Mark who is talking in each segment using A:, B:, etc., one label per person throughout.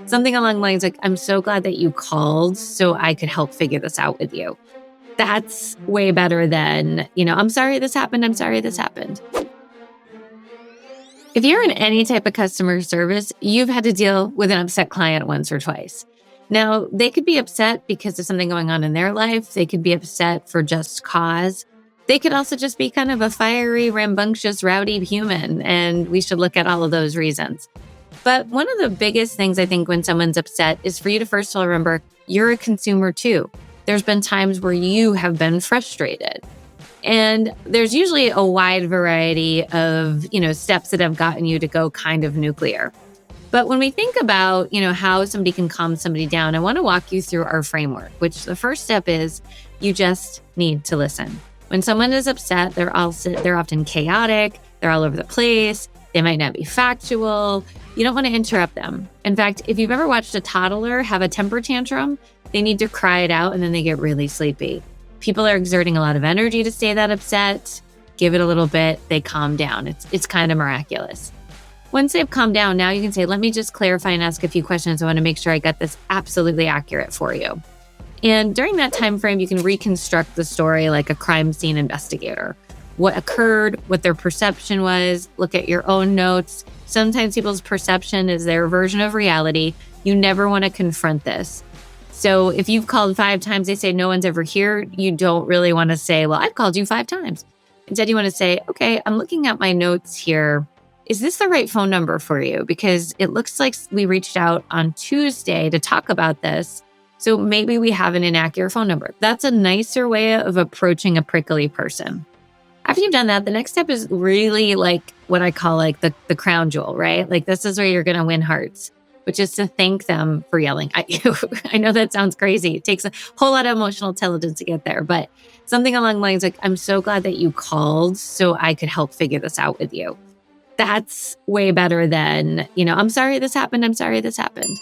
A: Something along the lines like, I'm so glad that you called so I could help figure this out with you. That's way better than, I'm sorry this happened. I'm sorry this happened. If you're in any type of customer service, you've had to deal with an upset client once or twice. Now, they could be upset because of something going on in their life. They could be upset for just cause. They could also just be kind of a fiery, rambunctious, rowdy human, and we should look at all of those reasons. But one of the biggest things I think when someone's upset is for you to first of all remember, you're a consumer too. There's been times where you have been frustrated. And there's usually a wide variety of, steps that have gotten you to go kind of nuclear. But when we think about, how somebody can calm somebody down, I want to walk you through our framework, which the first step is you just need to listen. When someone is upset, they're often chaotic, they're all over the place, they might not be factual. You don't want to interrupt them. In fact, if you've ever watched a toddler have a temper tantrum, they need to cry it out and then they get really sleepy. People are exerting a lot of energy to stay that upset. Give it a little bit, they calm down. It's kind of miraculous. Once they've calmed down, now you can say, let me just clarify and ask a few questions. I want to make sure I got this absolutely accurate for you. And during that time frame, you can reconstruct the story like a crime scene investigator. What occurred, what their perception was, look at your own notes. Sometimes people's perception is their version of reality. You never want to confront this. So if you've called 5 times, they say no one's ever here, you don't really want to say, well, I've called you 5 times. Instead, you want to say, okay, I'm looking at my notes here. Is this the right phone number for you? Because it looks like we reached out on Tuesday to talk about this. So maybe we have an inaccurate phone number. That's a nicer way of approaching a prickly person. After you've done that, the next step is really like what I call like the crown jewel, right? Like this is where you're going to win hearts, which is to thank them for yelling at you. I know that sounds crazy. It takes a whole lot of emotional intelligence to get there, but something along the lines like, I'm so glad that you called so I could help figure this out with you. That's way better than, I'm sorry this happened. I'm sorry this happened.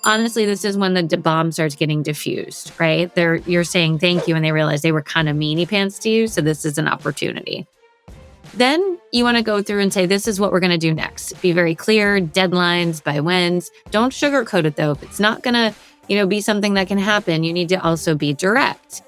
A: Honestly, this is when the bomb starts getting diffused, right? You're saying thank you and they realize they were kind of meanie pants to you. So this is an opportunity. Then you want to go through and say, this is what we're going to do next. Be very clear, deadlines, by whens. Don't sugarcoat it though. If it's not going to, be something that can happen, you need to also be direct.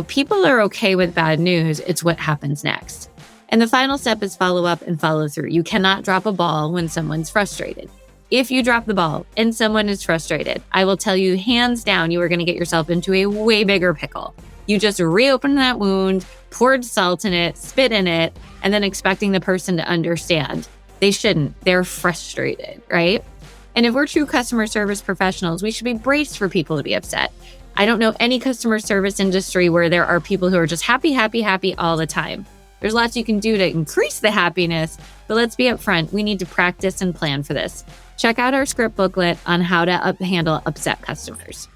A: People are okay with bad news. It's what happens next. And the final step is follow up and follow through. You cannot drop a ball when someone's frustrated. If you drop the ball and someone is frustrated, I will tell you hands down, you are going to get yourself into a way bigger pickle. You just reopened that wound, poured salt in it, spit in it, and then expecting the person to understand. They shouldn't. They're frustrated, right? And if we're true customer service professionals, we should be braced for people to be upset. I don't know any customer service industry where there are people who are just happy, happy, happy all the time. There's lots you can do to increase the happiness, but let's be upfront. We need to practice and plan for this. Check out our script booklet on how to handle upset customers.